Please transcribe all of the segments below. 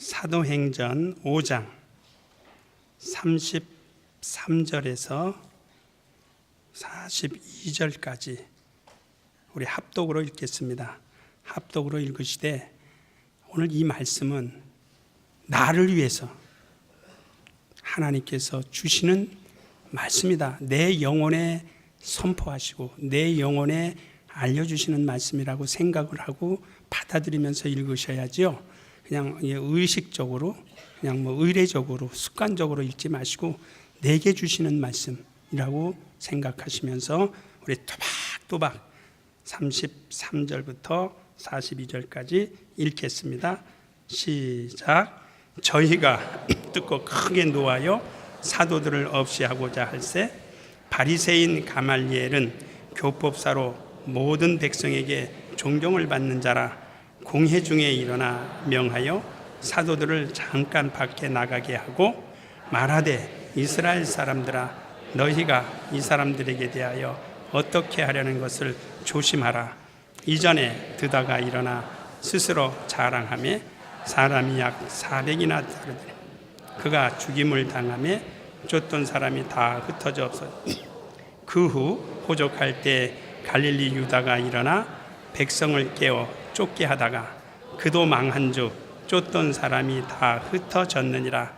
사도행전 5장 33절에서 42절까지 우리 합독으로 읽겠습니다. 합독으로 읽으시되 오늘 이 말씀은 나를 위해서 하나님께서 주시는 말씀이다. 내 영혼에 선포하시고 내 영혼에 알려주시는 말씀이라고 생각을 하고 받아들이면서 읽으셔야지요. 그냥 의식적으로, 그냥 의례적으로, 습관적으로 읽지 마시고 내게 주시는 말씀이라고 생각하시면서 우리 또박또박 33절부터 42절까지 읽겠습니다. 시작. 저희가 듣고 크게 노하여 사도들을 없이 하고자 할세 바리새인 가말리엘은 교법사로 모든 백성에게 존경을 받는 자라. 공회 중에 일어나 명하여 사도들을 잠깐 밖에 나가게 하고 말하되 이스라엘 사람들아 너희가 이 사람들에게 대하여 어떻게 하려는 것을 조심하라. 이전에 드다가 일어나 스스로 자랑하며 사람이 약 400이나 되거든. 그가 죽임을 당하며 쫓던 사람이 다 흩어져 없었다. 그 후 호족할 때 갈릴리 유다가 일어나 백성을 깨워 쫓게 하다가 그도 망한즉 쫓던 사람이 다 흩어졌느니라.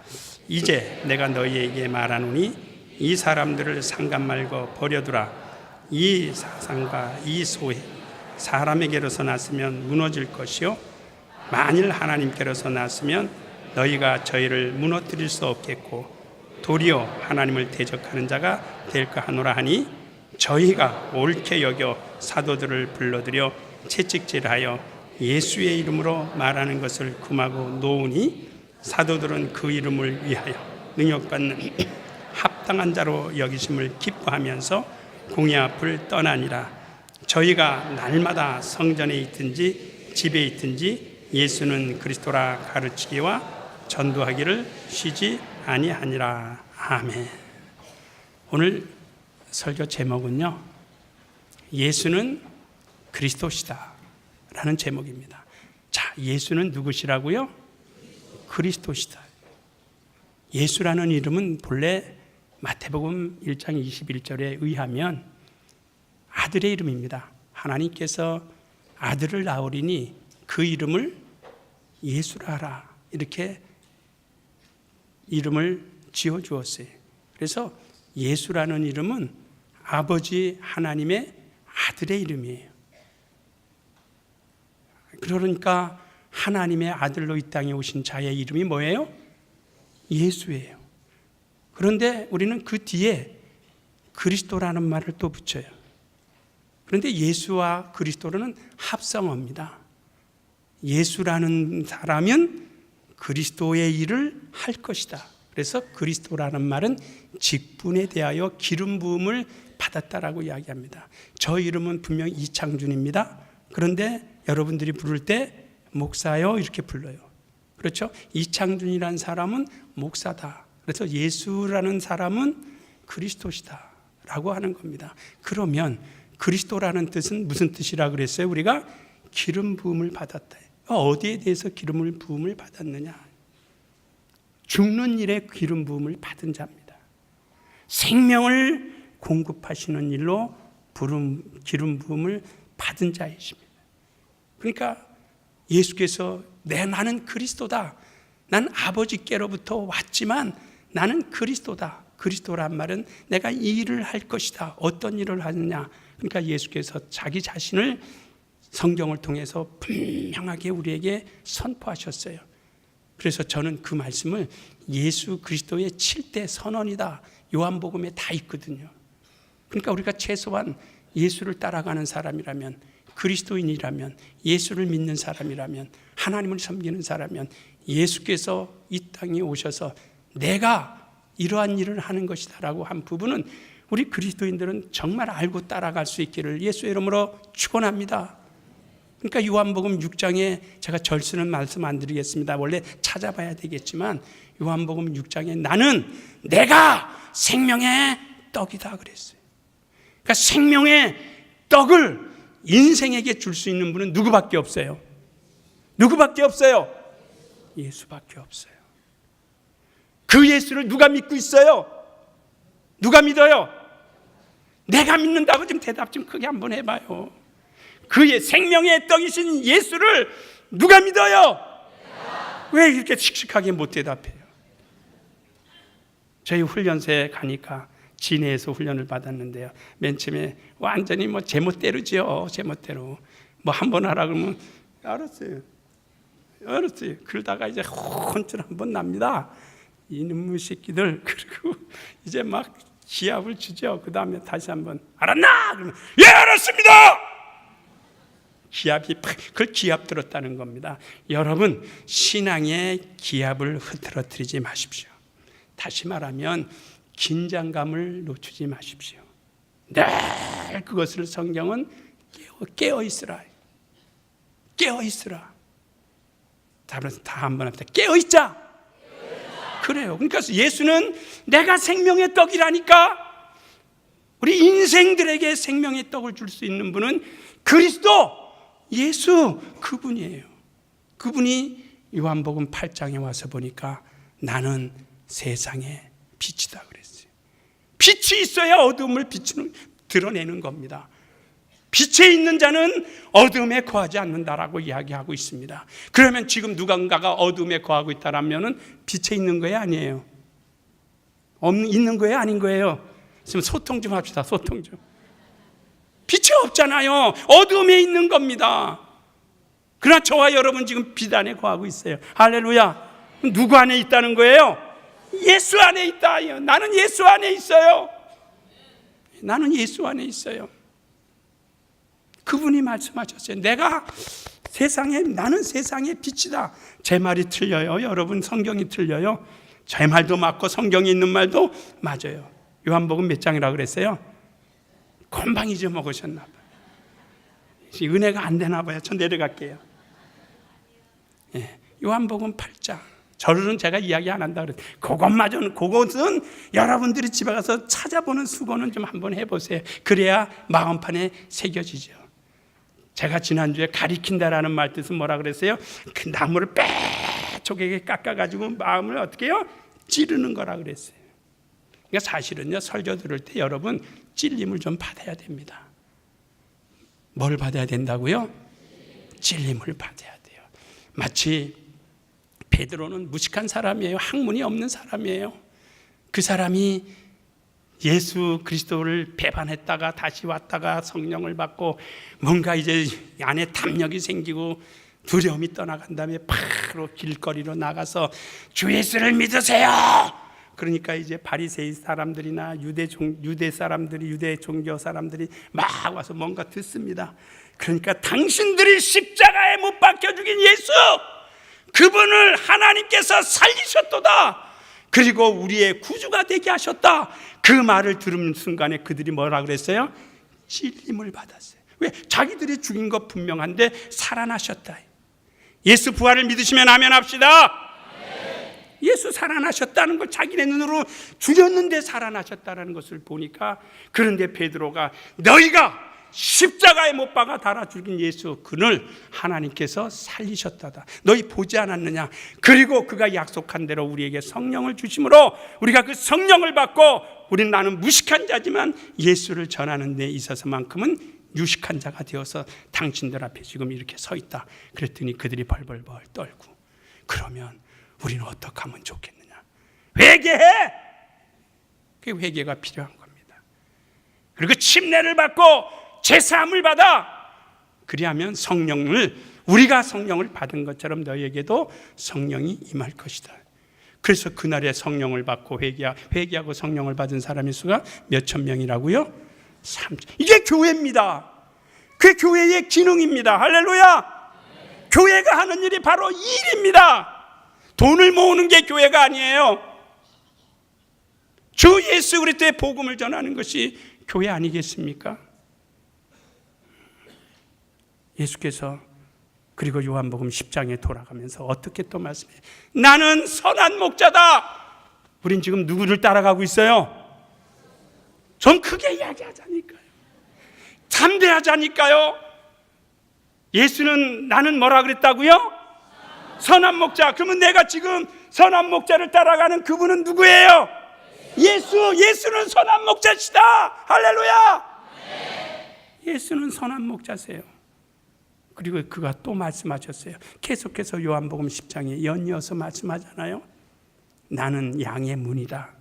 이제 내가 너희에게 말하노니 이 사람들을 상관 말고 버려두라. 이 사상과 이 소회 사람에게로서 났으면 무너질 것이요 만일 하나님께로서 났으면 너희가 저희를 무너뜨릴 수 없겠고 도리어 하나님을 대적하는 자가 될까 하노라 하니 저희가 옳게 여겨 사도들을 불러들여 채찍질하여 예수의 이름으로 말하는 것을 금하고 놓으니 사도들은 그 이름을 위하여 능력받는 합당한 자로 여기심을 기뻐하면서 공회 앞을 떠나니라. 저희가 날마다 성전에 있든지 집에 있든지 예수는 그리스도라 가르치기와 전도하기를 쉬지 아니하니라. 아멘. 오늘 설교 제목은요, 예수는 그리스도시다 라는 제목입니다. 자, 예수는 누구시라고요? 그리스도시다. 예수라는 이름은 본래 마태복음 1장 21절에 의하면 아들의 이름입니다. 하나님께서 아들을 낳으리니 그 이름을 예수라 하라 이렇게 이름을 지어주었어요. 그래서 예수라는 이름은 아버지 하나님의 아들의 이름이에요. 그러니까 하나님의 아들로 이 땅에 오신 자의 이름이 뭐예요? 예수예요. 그런데 우리는 그 뒤에 그리스도라는 말을 또 붙여요. 그런데 예수와 그리스도는 합성어입니다. 예수라는 사람은 그리스도의 일을 할 것이다. 그래서 그리스도라는 말은 직분에 대하여 기름 부음을 받았다라고 이야기합니다. 저 이름은 분명히 이창준입니다. 그런데 여러분들이 부를 때 목사요 이렇게 불러요. 그렇죠? 이창준이라는 사람은 목사다. 그래서 예수라는 사람은 그리스도시다 라고 하는 겁니다. 그러면 그리스도라는 뜻은 무슨 뜻이라 그랬어요? 우리가 기름 부음을 받았다. 어디에 대해서 기름을 부음을 받았느냐? 죽는 일에 기름 부음을 받은 자입니다. 생명을 공급하시는 일로 기름 부음을 받은 자이십니다. 그러니까 예수께서 나는 그리스도다. 난 아버지께로부터 왔지만 나는 그리스도다. 그리스도란 말은 내가 이 일을 할 것이다. 어떤 일을 하느냐? 그러니까 예수께서 자기 자신을 성경을 통해서 분명하게 우리에게 선포하셨어요. 그래서 저는 그 말씀을 예수 그리스도의 7대 선언이다. 요한복음에 다 있거든요. 그러니까 우리가 최소한 예수를 따라가는 사람이라면, 그리스도인이라면, 예수를 믿는 사람이라면, 하나님을 섬기는 사람이면 예수께서 이 땅에 오셔서 내가 이러한 일을 하는 것이다 라고 한 부분은 우리 그리스도인들은 정말 알고 따라갈 수 있기를 예수의 이름으로 축원합니다. 그러니까 요한복음 6장에 제가 절쓰는 말씀 안 드리겠습니다. 원래 찾아봐야 되겠지만 요한복음 6장에 나는 내가 생명의 떡이다 그랬어요. 그러니까 생명의 떡을 인생에게 줄 수 있는 분은 누구밖에 없어요. 누구밖에 없어요. 예수밖에 없어요. 그 예수를 누가 믿고 있어요? 누가 믿어요? 내가 믿는다고 좀 대답 좀 크게 한번 해봐요. 그의 생명의 떡이신 예수를 누가 믿어요? 왜 이렇게 씩씩하게 못 대답해요? 저희 훈련소에 가니까 진해에서 훈련을 받았는데요, 맨 처음에 완전히 뭐 제멋대로죠. 제멋대로 뭐 한 번 하라 그러면 알았어요. 그러다가 이제 혼쭐 한번 납니다. 이놈의 새끼들. 그리고 이제 막 기합을 주죠. 그 다음에 다시 한번 알았나? 그러면 예, 알았습니다. 기합이 그걸 기합 들었다는 겁니다. 여러분, 신앙의 기합을 흐트러뜨리지 마십시오. 다시 말하면 긴장감을 놓치지 마십시오. 늘 그것을 성경은 깨어 있으라. 깨어 있으라. 다 한번 합시다. 깨어 있자. 그래요. 그러니까 예수는 내가 생명의 떡이라니까. 우리 인생들에게 생명의 떡을 줄 수 있는 분은 그리스도 예수, 그분이에요. 그분이 요한복음 8장에 와서 보니까 나는 세상의 빛이다 그랬어요. 빛이 있어야 어둠을 드러내는 겁니다. 빛에 있는 자는 어둠에 거하지 않는다라고 이야기하고 있습니다. 그러면 지금 누군가가 어둠에 거하고 있다라면 빛에 있는 거예요, 아니에요? 있는 거예요, 아닌 거예요? 지금 소통 좀 합시다. 소통 좀. 빛이 없잖아요. 어둠에 있는 겁니다. 그러나 저와 여러분 지금 빛 안에 거하고 있어요. 할렐루야. 누구 안에 있다는 거예요? 예수 안에 있다. 나는 예수 안에 있어요. 나는 예수 안에 있어요. 그분이 말씀하셨어요. 나는 세상의 빛이다. 제 말이 틀려요. 여러분, 성경이 틀려요. 제 말도 맞고 성경에 있는 말도 맞아요. 요한복음 몇 장이라고 그랬어요? 곰방 잊어먹으셨나 봐요. 은혜가 안 되나 봐요. 전 내려갈게요. 예, 요한복음 8장. 저는 제가 이야기 안 한다 그랬어요. 그것은 여러분들이 집에 가서 찾아보는 수고는 좀 한번 해보세요. 그래야 마음판에 새겨지죠. 제가 지난주에 가리킨다라는 말 뜻은 뭐라 그랬어요? 그 나무를 빼쪽에게 깎아가지고 마음을 어떻게 해요? 찌르는 거라 그랬어요. 그러니까 사실은요, 설교 들을 때 여러분 찔림을 좀 받아야 됩니다. 뭘 받아야 된다고요? 찔림을 받아야 돼요. 마치 베드로는 무식한 사람이에요. 학문이 없는 사람이에요. 그 사람이 예수 그리스도를 배반했다가 다시 왔다가 성령을 받고 뭔가 이제 안에 담력이 생기고 두려움이 떠나간 다음에 바로 길거리로 나가서 주 예수를 믿으세요. 그러니까 이제 바리새인 사람들이나 유대 사람들이, 유대 종교 사람들이 막 와서 뭔가 듣습니다. 그러니까 당신들이 십자가에 못 박혀 죽인 예수, 그분을 하나님께서 살리셨도다. 그리고 우리의 구주가 되게 하셨다. 그 말을 들은 순간에 그들이 뭐라 그랬어요? 찔림을 받았어요. 왜? 자기들이 죽인 것 분명한데 살아나셨다. 예수 부활을 믿으시면 아멘 합시다. 예수 살아나셨다는 걸 자기네 눈으로 죽였는데 살아나셨다는 것을 보니까, 그런데 베드로가 너희가 십자가에 못 박아 달아 죽인 예수, 그를 하나님께서 살리셨다다. 너희 보지 않았느냐? 그리고 그가 약속한 대로 우리에게 성령을 주심으로 우리가 그 성령을 받고, 우리는 나는 무식한 자지만 예수를 전하는 데 있어서만큼은 유식한 자가 되어서 당신들 앞에 지금 이렇게 서 있다. 그랬더니 그들이 벌벌벌 떨고, 그러면 우리는 어떻게 하면 좋겠느냐? 회개해! 그 회개가 필요한 겁니다. 그리고 침례를 받고 제사함을 받아. 그리하면 우리가 성령을 받은 것처럼 너희에게도 성령이 임할 것이다. 그래서 그날에 성령을 받고 회개하고 성령을 받은 사람의 수가 몇천 명이라고요? 3천. 이게 교회입니다. 그게 교회의 기능입니다. 할렐루야. 교회가 하는 일이 바로 이 일입니다. 돈을 모으는 게 교회가 아니에요. 주 예수 그리스도의 복음을 전하는 것이 교회 아니겠습니까? 예수께서 그리고 요한복음 10장에 돌아가면서 어떻게 또 말씀해요? 나는 선한 목자다. 우린 지금 누구를 따라가고 있어요? 좀 크게 이야기하자니까요. 담대하자니까요. 예수는 나는 뭐라 그랬다고요? 선한 목자. 그러면 내가 지금 선한 목자를 따라가는 그분은 누구예요? 예수는 선한 목자시다. 할렐루야. 예수는 선한 목자세요. 그리고 그가 또 말씀하셨어요. 계속해서 요한복음 10장에 연이어서 말씀하잖아요. 나는 양의 문이다.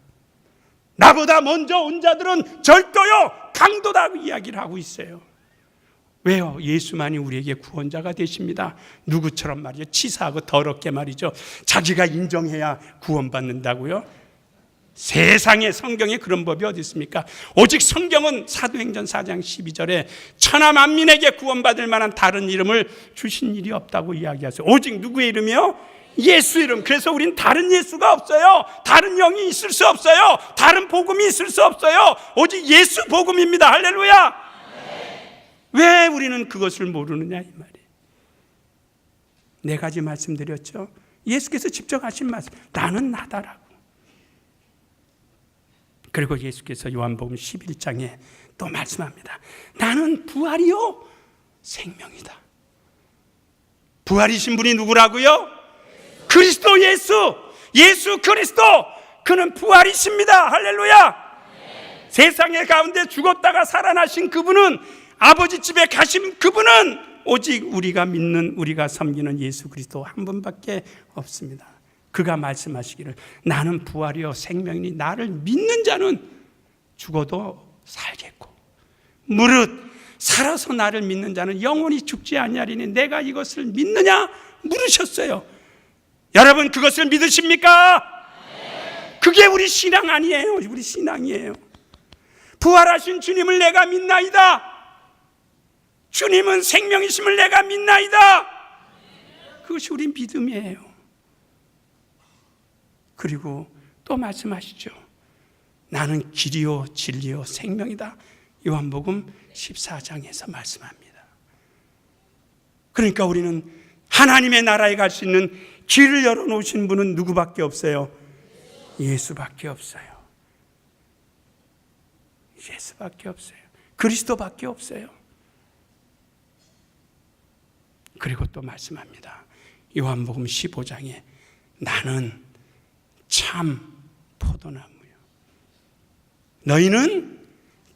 나보다 먼저 온 자들은 절도요 강도다 이야기를 하고 있어요. 왜요? 예수만이 우리에게 구원자가 되십니다. 누구처럼 말이죠? 치사하고 더럽게 말이죠. 자기가 인정해야 구원받는다고요? 세상에 성경에 그런 법이 어디 있습니까? 오직 성경은 사도행전 4장 12절에 천하 만민에게 구원받을 만한 다른 이름을 주신 일이 없다고 이야기하세요. 오직 누구의 이름이요? 예수 이름. 그래서 우린 다른 예수가 없어요. 다른 영이 있을 수 없어요. 다른 복음이 있을 수 없어요. 오직 예수 복음입니다. 할렐루야. 왜 우리는 그것을 모르느냐 이 말이에요. 네 가지 말씀드렸죠. 예수께서 직접 하신 말씀, 나는 나다라고. 그리고 예수께서 요한복음 11장에 또 말씀합니다. 나는 부활이요 생명이다. 부활이신 분이 누구라고요? 그리스도 예수 그리스도. 그는 부활이십니다. 할렐루야. 세상의 가운데 죽었다가 살아나신 그분은, 아버지 집에 가신 그분은 오직 우리가 믿는, 우리가 섬기는 예수 그리스도 한 분밖에 없습니다. 그가 말씀하시기를 나는 부활이요 생명이니 나를 믿는 자는 죽어도 살겠고 무릇 살아서 나를 믿는 자는 영원히 죽지 아니하리니 내가 이것을 믿느냐 물으셨어요. 여러분 그것을 믿으십니까? 그게 우리 신앙 아니에요. 우리 신앙이에요. 부활하신 주님을 내가 믿나이다. 주님은 생명이심을 내가 믿나이다. 그것이 우리 믿음이에요. 그리고 또 말씀하시죠. 나는 길이요 진리요 생명이다. 요한복음 14장에서 말씀합니다. 그러니까 우리는 하나님의 나라에 갈 수 있는 길을 열어놓으신 분은 누구밖에 없어요? 예수밖에 없어요. 예수밖에 없어요. 그리스도밖에 없어요. 그리고 또 말씀합니다. 요한복음 15장에 나는 참 포도나무요 너희는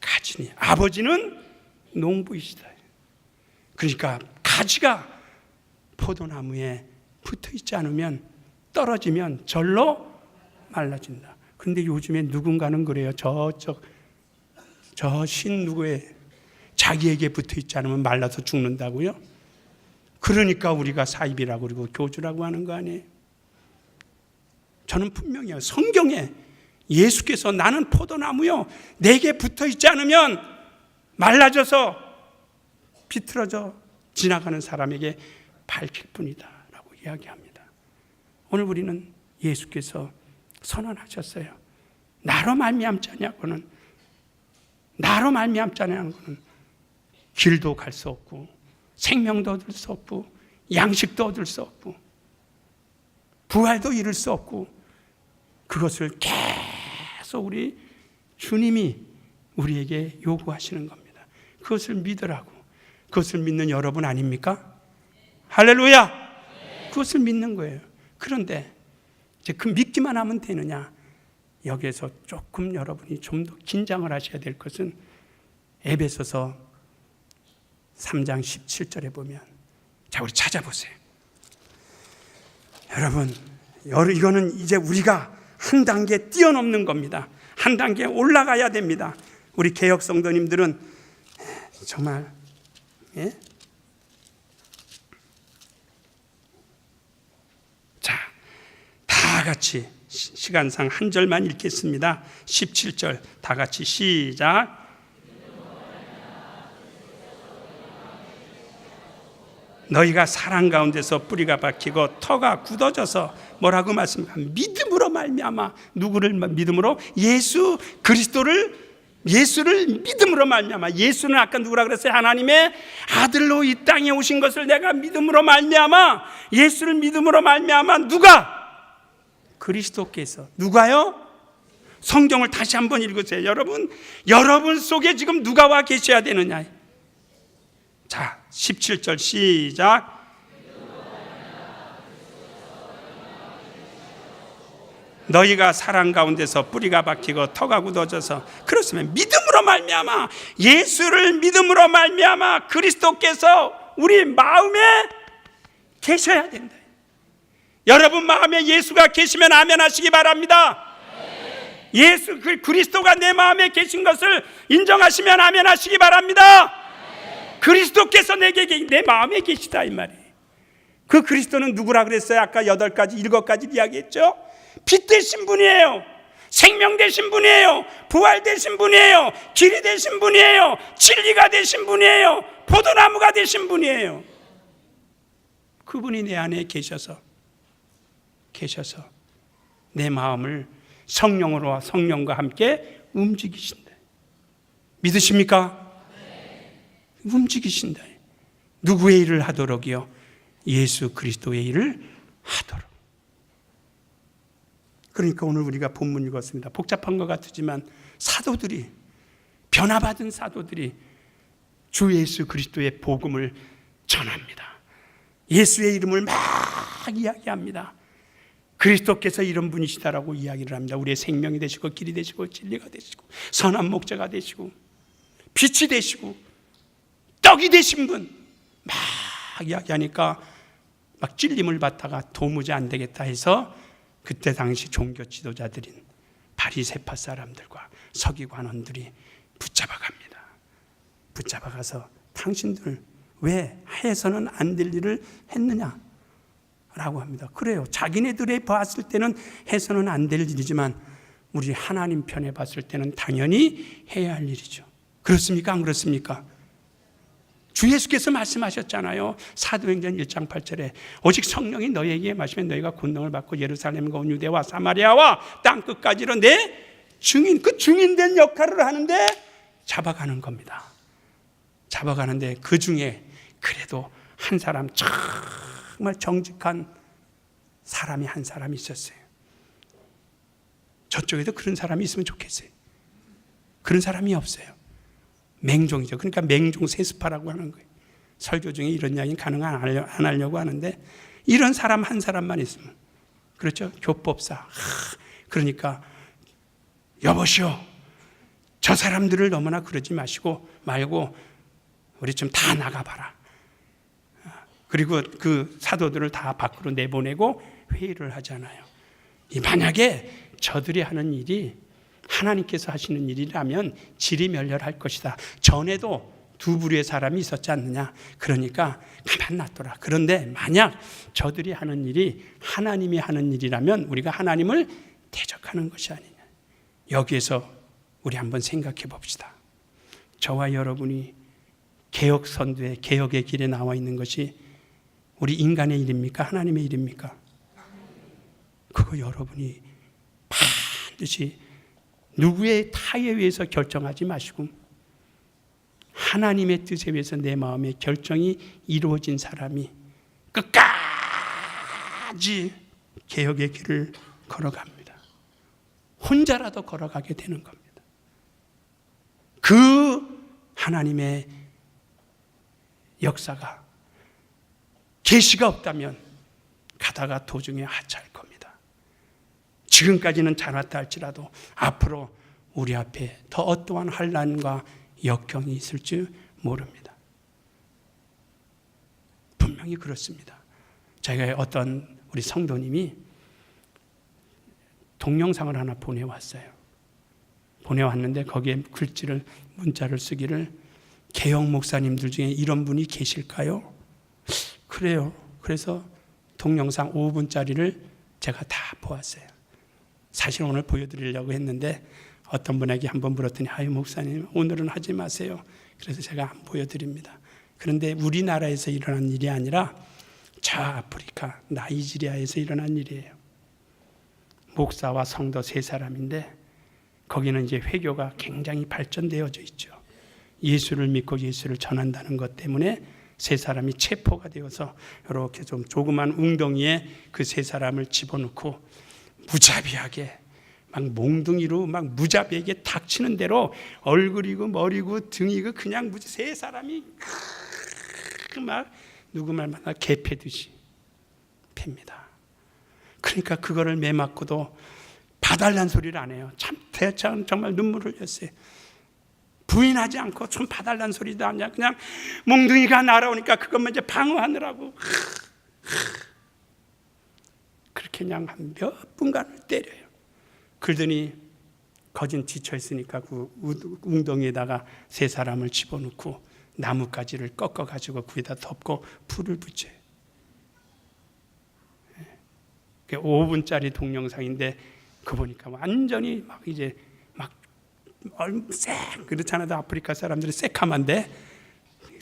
가지니 아버지는 농부이시다. 그러니까 가지가 포도나무에 붙어있지 않으면 떨어지면 절로 말라진다. 그런데 요즘에 누군가는 그래요. 저 신 누구에 자기에게 붙어있지 않으면 말라서 죽는다고요. 그러니까 우리가 사입이라고 그러고 교주라고 하는 거 아니에요. 저는 분명해요. 성경에 예수께서 나는 포도나무요 내게 붙어있지 않으면 말라져서 비틀어져 지나가는 사람에게 밟힐 뿐이다 라고 이야기합니다. 오늘 우리는 예수께서 선언하셨어요. 나로 말미암지 않냐고는, 나로 말미암지 않냐고는 길도 갈 수 없고 생명도 얻을 수 없고 양식도 얻을 수 없고 부활도 이룰 수 없고, 그것을 계속 우리 주님이 우리에게 요구하시는 겁니다. 그것을 믿으라고. 그것을 믿는 여러분 아닙니까? 할렐루야. 그것을 믿는 거예요. 그런데 이제 그 믿기만 하면 되느냐? 여기에서 조금 여러분이 좀 더 긴장을 하셔야 될 것은 에베소서 3장 17절에 보면, 자 우리 찾아보세요. 여러분 이거는 이제 우리가 한 단계 뛰어넘는 겁니다. 한 단계 올라가야 됩니다. 우리 개혁 성도님들은 정말 자, 다 같이 시간상 한 절만 읽겠습니다. 17절 다 같이 시작. 너희가 사랑 가운데서 뿌리가 박히고 터가 굳어져서 뭐라고 말씀합니까? 믿음으로 말미암아. 누구를 믿음으로? 예수 그리스도를, 예수를 믿음으로 말미암아. 예수는 아까 누구라 그랬어요? 하나님의 아들로 이 땅에 오신 것을 내가 믿음으로 말미암아. 예수를 믿음으로 말미암아. 누가? 그리스도께서. 누가요? 성경을 다시 한번 읽으세요. 여러분 속에 지금 누가 와 계셔야 되느냐? 자 17절 시작. 너희가 사랑 가운데서 뿌리가 박히고 터가 굳어져서 그렇으면 믿음으로 말미암아, 예수를 믿음으로 말미암아 그리스도께서 우리 마음에 계셔야 된다. 여러분 마음에 예수가 계시면 아멘 하시기 바랍니다. 예수 그리스도가 내 마음에 계신 것을 인정하시면 아멘 하시기 바랍니다. 그리스도께서 내 마음에 계시다 이 말이에요. 그 그리스도는 누구라 그랬어요? 아까 8가지 7가지 이야기했죠. 빛 되신 분이에요. 생명 되신 분이에요. 부활 되신 분이에요. 길이 되신 분이에요. 진리가 되신 분이에요. 포도나무가 되신 분이에요. 그분이 내 안에 계셔서 내 마음을 성령과 함께 움직이신다. 믿으십니까? 움직이신다. 누구의 일을 하도록이요? 예수 그리스도의 일을 하도록. 그러니까 오늘 우리가 본문 읽었습니다. 복잡한 것 같지만 사도들이, 변화받은 사도들이 주 예수 그리스도의 복음을 전합니다. 예수의 이름을 막 이야기합니다. 그리스도께서 이런 분이시다라고 이야기를 합니다. 우리의 생명이 되시고 길이 되시고 진리가 되시고 선한 목자가 되시고 빛이 되시고 떡이 되신 분 막 이야기하니까 막 찔림을 받다가 도무지 안 되겠다 해서 그때 당시 종교 지도자들인 바리새파 사람들과 서기관원들이 붙잡아갑니다. 붙잡아가서 당신들 왜 해서는 안 될 일을 했느냐? 라고 합니다. 그래요. 자기네들이 봤을 때는 해서는 안 될 일이지만 우리 하나님 편에 봤을 때는 당연히 해야 할 일이죠. 그렇습니까? 안 그렇습니까? 주 예수께서 말씀하셨잖아요. 사도행전 1장 8절에 오직 성령이 너희에게 마시면 너희가 권능을 받고 예루살렘과 온 유대와 사마리아와 땅끝까지로 내 증인, 그 증인된 역할을 하는데 잡아가는 겁니다. 잡아가는데 그 중에 그래도 한 사람, 정말 정직한 사람이 한 사람이 있었어요. 저쪽에도 그런 사람이 있으면 좋겠어요. 그런 사람이 없어요. 맹종이죠. 그러니까 맹종 세스파라고 하는 거예요. 설교 중에 이런 이야기는 가능 안 하려고 하는데 이런 사람 한 사람만 있으면, 그렇죠? 교법사. 그러니까 여보시오, 저 사람들을 너무나 그러지 말고 우리 좀 다 나가봐라. 그리고 그 사도들을 다 밖으로 내보내고 회의를 하잖아요. 만약에 저들이 하는 일이 하나님께서 하시는 일이라면 질이 멸렬할 것이다. 전에도 2부류의 사람이 있었지 않느냐. 그러니까 가만 놔둬라. 그런데 만약 저들이 하는 일이 하나님이 하는 일이라면 우리가 하나님을 대적하는 것이 아니냐. 여기에서 우리 한번 생각해 봅시다. 저와 여러분이 개혁 선두에, 개혁의 길에 나와 있는 것이 우리 인간의 일입니까? 하나님의 일입니까? 그거 여러분이 반드시 누구의 타에 의해서 결정하지 마시고 하나님의 뜻에 의해서 내 마음의 결정이 이루어진 사람이 끝까지 개혁의 길을 걸어갑니다. 혼자라도 걸어가게 되는 겁니다. 그 하나님의 역사가 계시가 없다면 가다가 도중에 하차할 겁니다. 지금까지는 잘 왔다 할지라도 앞으로 우리 앞에 더 어떠한 환난과 역경이 있을지 모릅니다. 분명히 그렇습니다. 저희가 어떤 우리 성도님이 동영상을 하나 보내왔어요. 보내왔는데 거기에 문자를 쓰기를 개혁 목사님들 중에 이런 분이 계실까요? 그래요. 그래서 동영상 5분짜리를 제가 다 보았어요. 사실 오늘 보여드리려고 했는데 어떤 분에게 한번 물었더니 아유 목사님 오늘은 하지 마세요. 그래서 제가 한번 보여드립니다. 그런데 우리나라에서 일어난 일이 아니라 저 아프리카 나이지리아에서 일어난 일이에요. 목사와 성도 3사람인데 거기는 이제 회교가 굉장히 발전되어져 있죠. 예수를 믿고 예수를 전한다는 것 때문에 3사람이 체포가 되어서 이렇게 좀 조그만 웅덩이에 그 3사람을 집어넣고 무자비하게 막 몽둥이로 막 무자비하게 닥치는 대로 얼굴이고 머리고 등이고 그냥 3사람이 막 누구 말마다 개 패듯이 팹니다. 그러니까 그거를 매맞고도 봐달란 소리를 안 해요. 참 대참 정말 눈물을 흘렸어요. 부인하지 않고 좀 봐달란 소리도 안 해요. 그냥 몽둥이가 날아오니까 그것만 이제 방어하느라고 그렇게 그냥 한 몇 분간을 때려요. 그러더니 거진 지쳐 있으니까 그 웅덩이에다가 세 사람을 집어넣고 나뭇가지를 꺾어가지고 거기다 덮고 불을 붙여요. 5분짜리 동영상인데 그 보니까 완전히 막 이제 막 쎄 그렇잖아요. 아프리카 사람들이 새카만데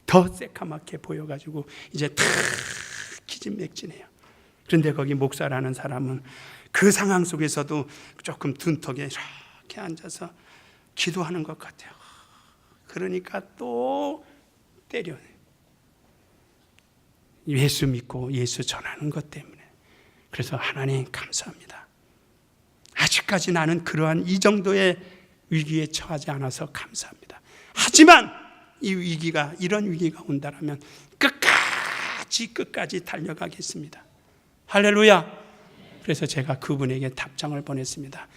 더 새카맣게 보여가지고 이제 탁 기진맥진해요. 그런데 거기 목사라는 사람은 그 상황 속에서도 조금 둔턱에 이렇게 앉아서 기도하는 것 같아요. 그러니까 또 때려요. 예수 믿고 예수 전하는 것 때문에. 그래서 하나님 감사합니다. 아직까지 나는 그러한 이 정도의 위기에 처하지 않아서 감사합니다. 하지만 이 위기가 이런 위기가 온다라면 끝까지 달려가겠습니다. 할렐루야. 그래서 제가 그분에게 답장을 보냈습니다.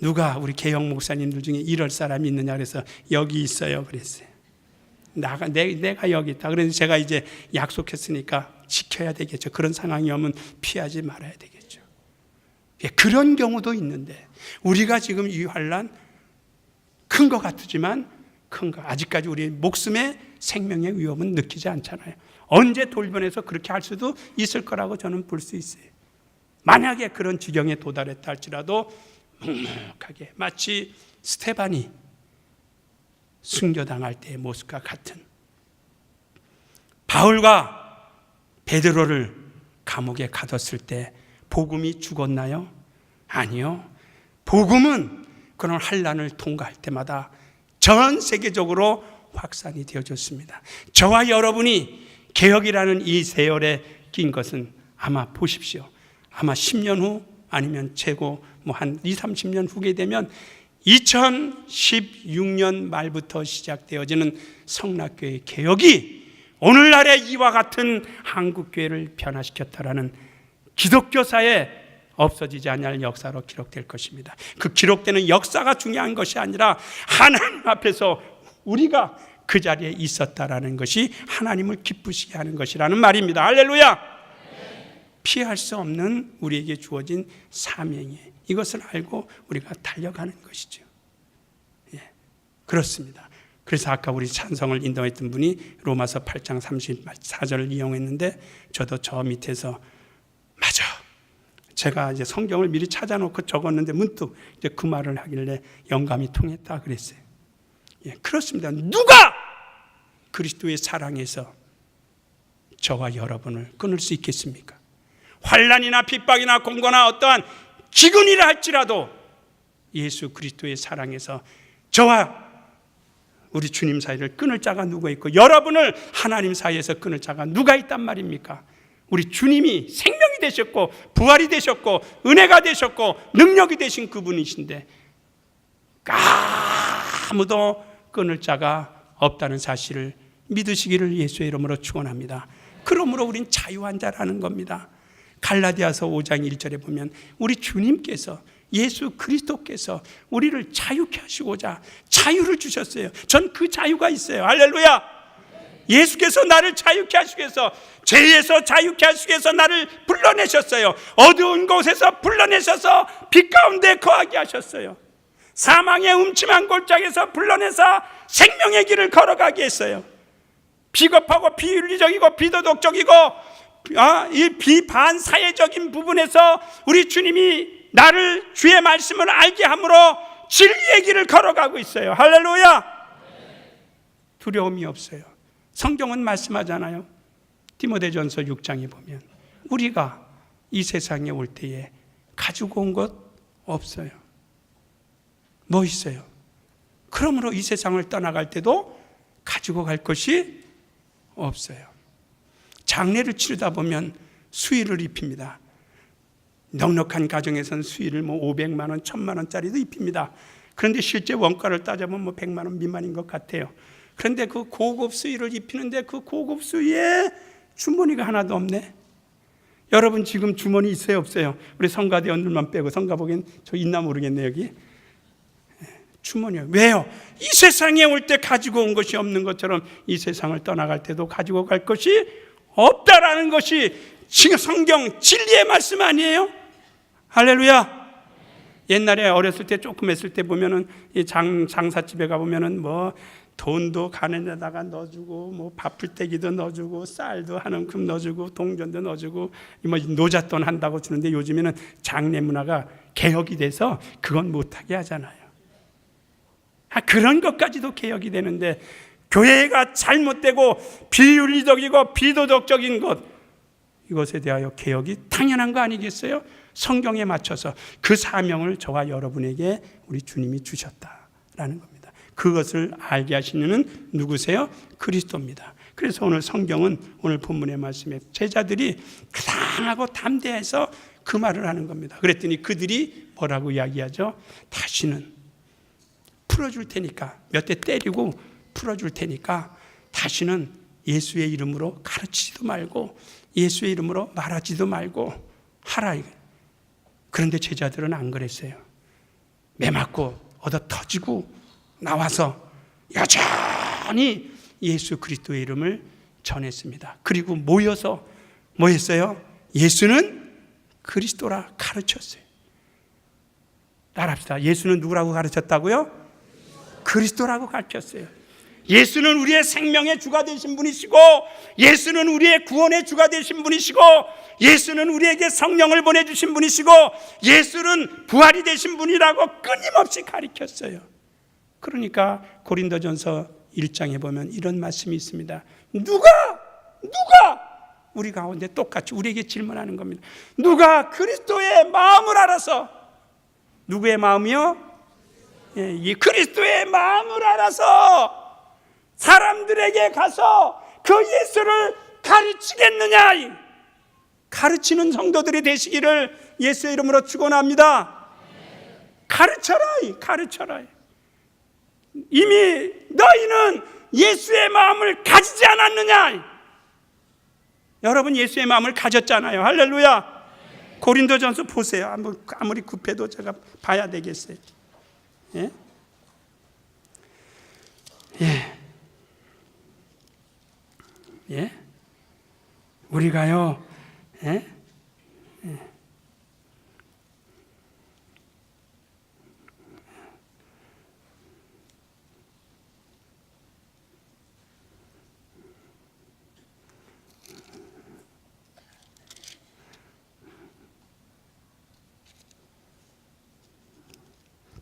누가 우리 개혁 목사님들 중에 이럴 사람이 있느냐 그래서 여기 있어요 그랬어요. 내가 여기 있다. 그래서 제가 이제 약속했으니까 지켜야 되겠죠. 그런 상황이 오면 피하지 말아야 되겠죠. 그런 경우도 있는데 우리가 지금 이 환난 큰 것 같지만 아직까지 우리 목숨의 생명의 위험은 느끼지 않잖아요. 언제 돌변해서 그렇게 할 수도 있을 거라고 저는 볼 수 있어요. 만약에 그런 지경에 도달했다 할지라도 묵묵하게 마치 스테반이 순교당할 때의 모습과 같은, 바울과 베드로를 감옥에 가뒀을 때 복음이 죽었나요? 아니요. 복음은 그런 환난을 통과할 때마다 전 세계적으로 확산이 되어졌습니다. 저와 여러분이 개혁이라는 이 세월에 낀 것은 아마 보십시오. 아마 10년 후 아니면 최고 한 20, 30년 후게 되면 2016년 말부터 시작되어지는 성락교회 개혁이 오늘날의 이와 같은 한국교회를 변화시켰다라는 기독교사의 없어지지 않을 역사로 기록될 것입니다. 그 기록되는 역사가 중요한 것이 아니라 하나님 앞에서 우리가 그 자리에 있었다라는 것이 하나님을 기쁘시게 하는 것이라는 말입니다. 할렐루야. 피할 수 없는 우리에게 주어진 사명이에요. 이것을 알고 우리가 달려가는 것이죠. 그렇습니다. 그래서 아까 우리 찬성을 인도했던 분이 로마서 8장 34절을 이용했는데 저도 저 밑에서 맞아. 제가 이제 성경을 미리 찾아놓고 적었는데 문득 이제 그 말을 하길래 영감이 통했다 그랬어요. 그렇습니다. 누가 그리스도의 사랑에서 저와 여러분을 끊을 수 있겠습니까? 환난이나 핍박이나 공고나 어떠한 기근이라 할지라도 예수 그리스도의 사랑에서 저와 우리 주님 사이를 끊을 자가 누가 있고 여러분을 하나님 사이에서 끊을 자가 누가 있단 말입니까? 우리 주님이 생명이 되셨고 부활이 되셨고 은혜가 되셨고 능력이 되신 그분이신데 아무도 끊을 자가 없다는 사실을 믿으시기를 예수의 이름으로 축원합니다. 그러므로 우린 자유한 자라는 겁니다. 갈라디아서 5장 1절에 보면 우리 주님께서 예수 그리스도께서 우리를 자유케 하시고자 자유를 주셨어요. 전 그 자유가 있어요. 할렐루야. 예수께서 나를 자유케 하시기 위해서 죄에서 자유케 하시기 위해서 나를 불러내셨어요. 어두운 곳에서 불러내셔서 빛 가운데 거하게 하셨어요. 사망의 음침한 골짜기에서 불러내서 생명의 길을 걸어가게 했어요. 비겁하고 비윤리적이고 비도덕적이고 이 비반사회적인 부분에서 우리 주님이 나를 주의 말씀을 알게 함으로 진리의 길을 걸어가고 있어요. 할렐루야. 두려움이 없어요. 성경은 말씀하잖아요. 디모데전서 6장에 보면 우리가 이 세상에 올 때에 가지고 온 것 없어요. 뭐 있어요? 그러므로 이 세상을 떠나갈 때도 가지고 갈 것이 없어요. 장례를 치르다 보면 수의를 입힙니다. 넉넉한 가정에서는 수의를 500만 원, 1000만 원짜리도 입힙니다. 그런데 실제 원가를 따져보면 100만 원 미만인 것 같아요. 그런데 그 고급 수의를 입히는데 그 고급 수의에 주머니가 하나도 없네. 여러분 지금 주머니 있어요 없어요? 우리 성가대원들만 빼고 성가복엔 저 있나 모르겠네요. 여기 주머니요. 왜요? 이 세상에 올 때 가지고 온 것이 없는 것처럼 이 세상을 떠나갈 때도 가지고 갈 것이 없다라는 것이 지금 성경 진리의 말씀 아니에요? 할렐루야. 옛날에 어렸을 때 조금 했을 때 보면은 이 장사집에 가보면은 뭐 돈도 가는데다가 넣어주고 뭐 밥풀떼기도 넣어주고 쌀도 한 움큼 넣어주고 동전도 넣어주고 뭐 노잣돈 한다고 주는데 요즘에는 장례 문화가 개혁이 돼서 그건 못하게 하잖아요. 그런 것까지도 개혁이 되는데 교회가 잘못되고 비윤리적이고 비도덕적인 것, 이것에 대하여 개혁이 당연한 거 아니겠어요? 성경에 맞춰서 그 사명을 저와 여러분에게 우리 주님이 주셨다라는 겁니다. 그것을 알게 하시는 이는 누구세요? 그리스도입니다. 그래서 오늘 성경은 오늘 본문의 말씀에 제자들이 강하고 담대해서 그 말을 하는 겁니다. 그랬더니 그들이 뭐라고 이야기하죠? 다시는 풀어줄 테니까, 몇 대 때리고 풀어줄 테니까 다시는 예수의 이름으로 가르치지도 말고 예수의 이름으로 말하지도 말고 하라. 그런데 제자들은 안 그랬어요. 매 맞고 얻어 터지고 나와서 여전히 예수 그리스도의 이름을 전했습니다. 그리고 모여서 뭐 했어요? 예수는 그리스도라 가르쳤어요. 따라합시다. 예수는 누구라고 가르쳤다고요? 그리스도라고 가르쳤어요. 예수는 우리의 생명의 주가 되신 분이시고, 예수는 우리의 구원의 주가 되신 분이시고, 예수는 우리에게 성령을 보내주신 분이시고, 예수는 부활이 되신 분이라고 끊임없이 가르쳤어요. 그러니까 고린도전서 1장에 보면 이런 말씀이 있습니다. 누가 우리 가운데 똑같이 우리에게 질문하는 겁니다. 누가 그리스도의 마음을 알아서, 누구의 마음이요? 이 그리스도의 마음을 알아서 사람들에게 가서 그 예수를 가르치겠느냐? 가르치는 성도들이 되시기를 예수의 이름으로 축원합니다. 가르쳐라. 이미 너희는 예수의 마음을 가지지 않았느냐? 여러분 예수의 마음을 가졌잖아요. 할렐루야. 고린도전서 보세요. 아무리 급해도 제가 봐야 되겠어요. 예? 우리가요,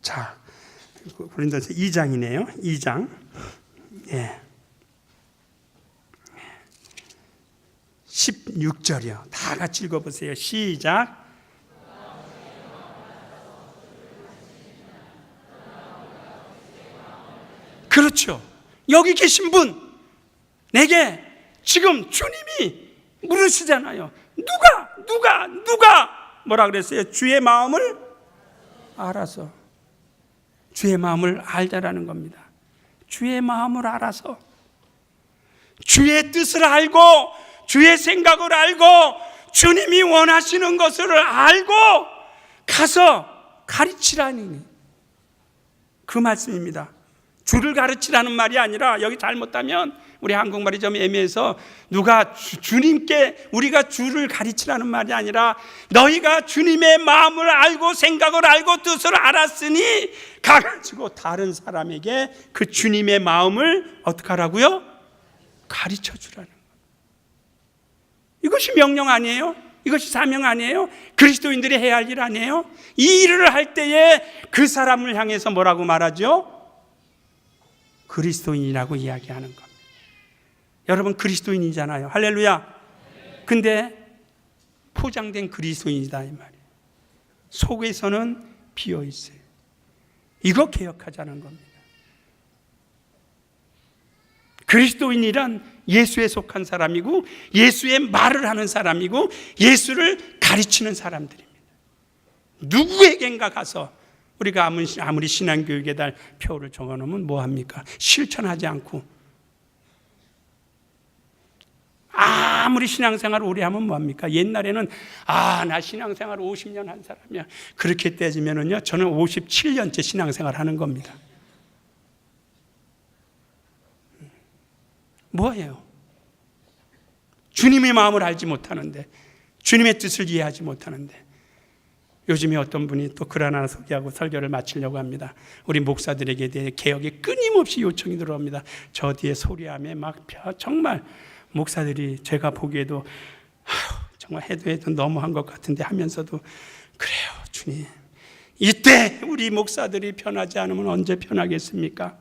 자, 고린도서 2장이네요. 2장. 16절이요. 다 같이 읽어보세요. 시작. 그렇죠. 여기 계신 분, 내게 지금 주님이 물으시잖아요. 누가 뭐라 그랬어요? 주의 마음을 알아서. 주의 마음을 알자라는 겁니다. 주의 마음을 알아서, 주의 뜻을 알고, 주의 생각을 알고, 주님이 원하시는 것을 알고 가서 가르치라니, 그 말씀입니다. 주를 가르치라는 말이 아니라, 여기 잘못하면 우리 한국말이 좀 애매해서 누가 주님께 우리가 주를 가르치라는 말이 아니라, 너희가 주님의 마음을 알고 생각을 알고 뜻을 알았으니 가가지고 다른 사람에게 그 주님의 마음을 어떻게 하라고요? 가르쳐 주라는 거예요. 이것이 명령 아니에요? 이것이 사명 아니에요? 그리스도인들이 해야 할 일 아니에요? 이 일을 할 때에 그 사람을 향해서 뭐라고 말하죠? 그리스도인이라고 이야기하는 겁니다. 여러분 그리스도인이잖아요. 할렐루야. 근데 포장된 그리스도인이다 이 말이에요. 속에서는 비어 있어요. 이거 개혁하자는 겁니다. 그리스도인이란 예수에 속한 사람이고, 예수의 말을 하는 사람이고, 예수를 가르치는 사람들입니다. 누구에겐가 가서 우리가 아무리 신앙교육에 달 표를 적어놓으면 뭐합니까? 실천하지 않고 아무리 신앙생활을 오래 하면 뭐합니까? 옛날에는 나 신앙생활 50년 한 사람이야. 그렇게 따지면은요, 저는 57년째 신앙생활 하는 겁니다. 뭐예요? 주님의 마음을 알지 못하는데, 주님의 뜻을 이해하지 못하는데. 요즘에 어떤 분이 또 글 하나 소개하고 설교를 마치려고 합니다. 우리 목사들에게 대해 개혁이 끊임없이 요청이 들어옵니다. 저 뒤에 소리하며 막 정말 목사들이 제가 보기에도 정말 해도 너무한 것 같은데 하면서도 그래요, 주님. 이때 우리 목사들이 편하지 않으면 언제 편하겠습니까?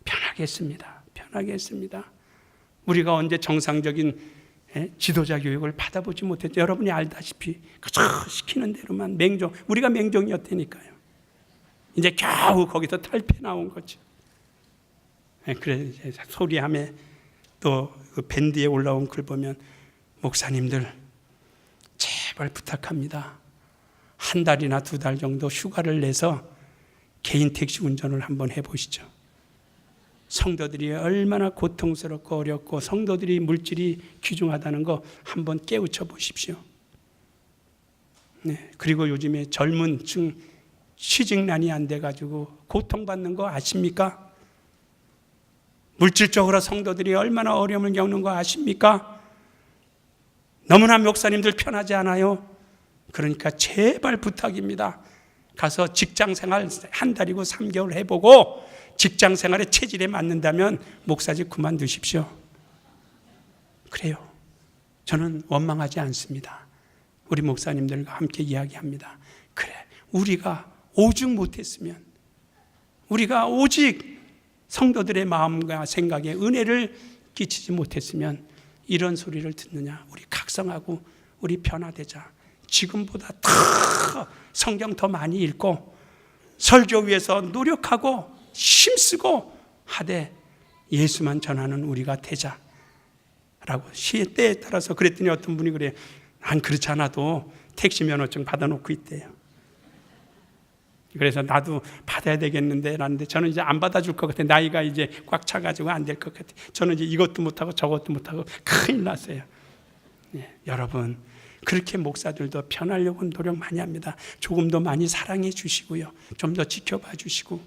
편하겠습니다. 우리가 언제 정상적인 지도자 교육을 받아보지 못했죠. 여러분이 알다시피 그저 시키는 대로만 우리가 맹종이었다니까요. 이제 겨우 거기서 탈피 나온 거죠. 그래 이제 소리하며 또 그 밴드에 올라온 글 보면 목사님들 제발 부탁합니다. 한 달이나 2달 정도 휴가를 내서 개인 택시 운전을 한번 해보시죠. 성도들이 얼마나 고통스럽고 어렵고 성도들이 물질이 귀중하다는 거 한번 깨우쳐 보십시오. 그리고 요즘에 젊은 층 취직난이 안 돼가지고 고통받는 거 아십니까? 물질적으로 성도들이 얼마나 어려움을 겪는 거 아십니까? 너무나 목사님들 편하지 않아요? 그러니까 제발 부탁입니다. 가서 직장생활 한 달이고 3개월 해보고 직장생활의 체질에 맞는다면 목사직 그만두십시오. 그래요. 저는 원망하지 않습니다. 우리 목사님들과 함께 이야기합니다. 그래, 우리가 오죽 못했으면, 우리가 오직 성도들의 마음과 생각에 은혜를 끼치지 못했으면 이런 소리를 듣느냐. 우리 각성하고 우리 변화되자. 지금보다 더 성경 더 많이 읽고 설교 위해서 노력하고 힘쓰고 하되 예수만 전하는 우리가 되자라고 시의 때에 따라서 그랬더니 어떤 분이 그래요. 난 그렇지 않아도 택시 면허증 받아놓고 있대요. 그래서 나도 받아야 되겠는데 라는데 저는 이제 안 받아줄 것 같아요. 나이가 이제 꽉 차가지고 안 될 것 같아요. 저는 이제 이것도 못하고 저것도 못하고 큰일 났어요. 여러분, 그렇게 목사들도 편하려고 노력 많이 합니다. 조금 더 많이 사랑해 주시고요. 좀 더 지켜봐 주시고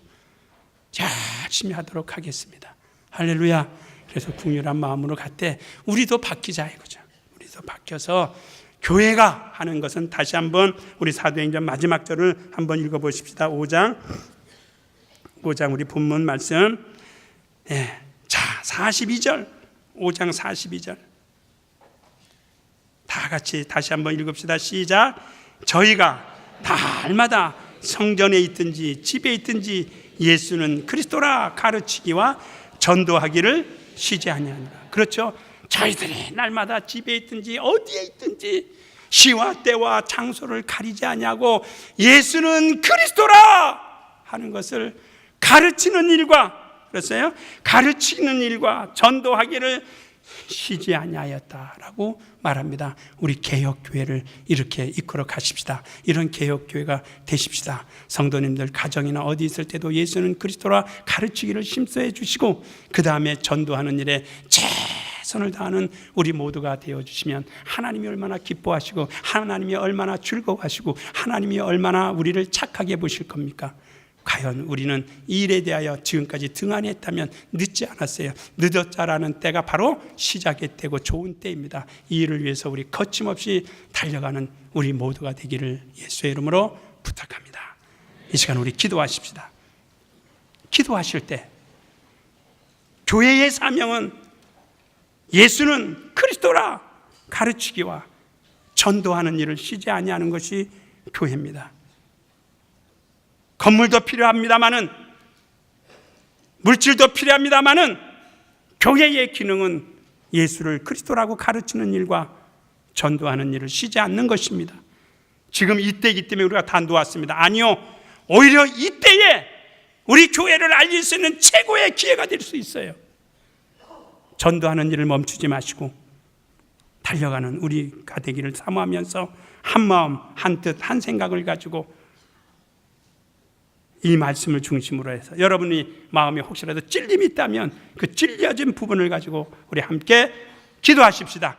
열심히 하도록 하겠습니다. 할렐루야. 그래서 궁휼한 마음으로 갈 때 우리도 바뀌자 이거죠. 우리도 바뀌어서 교회가 하는 것은 다시 한번 우리 사도행전 마지막 절을 한번 읽어보십시다. 5장 우리 본문 말씀. 자, 42절. 5장 42절. 다 같이 다시 한번 읽읍시다. 시작. 저희가 날마다 성전에 있든지 집에 있든지 예수는 그리스도라 가르치기와 전도하기를 쉬지 아니하니라. 그렇죠? 저희들이 날마다 집에 있든지 어디에 있든지 시와 때와 장소를 가리지 아니하고 예수는 그리스도라 하는 것을 가르치는 일과, 그랬어요? 가르치는 일과 전도하기를 쉬지 아니하였다라고 말합니다. 우리 개혁교회를 이렇게 이끌어 가십시다. 이런 개혁교회가 되십시다. 성도님들 가정이나 어디 있을 때도 예수는 그리스도라 가르치기를 힘써해 주시고 그 다음에 전도하는 일에 최선을 다하는 우리 모두가 되어주시면 하나님이 얼마나 기뻐하시고 하나님이 얼마나 즐거워하시고 하나님이 얼마나 우리를 착하게 보실 겁니까? 과연 우리는 이 일에 대하여 지금까지 등한했다면 늦지 않았어요. 늦었자라는 때가 바로 시작의 때고 좋은 때입니다. 이 일을 위해서 우리 거침없이 달려가는 우리 모두가 되기를 예수의 이름으로 부탁합니다. 이 시간 우리 기도하십시다. 기도하실 때 교회의 사명은 예수는 그리스도라 가르치기와 전도하는 일을 쉬지 아니하는 것이 교회입니다. 건물도 필요합니다마는, 물질도 필요합니다마는 교회의 기능은 예수를 그리스도라고 가르치는 일과 전도하는 일을 쉬지 않는 것입니다. 지금 이때이기 때문에 우리가 다 놓았습니다. 아니요, 오히려 이때에 우리 교회를 알릴 수 있는 최고의 기회가 될 수 있어요. 전도하는 일을 멈추지 마시고 달려가는 우리가 되기를 사모하면서 한 마음, 한 뜻, 한 생각을 가지고 이 말씀을 중심으로 해서 여러분이 마음에 혹시라도 찔림이 있다면 그 찔려진 부분을 가지고 우리 함께 기도하십시다.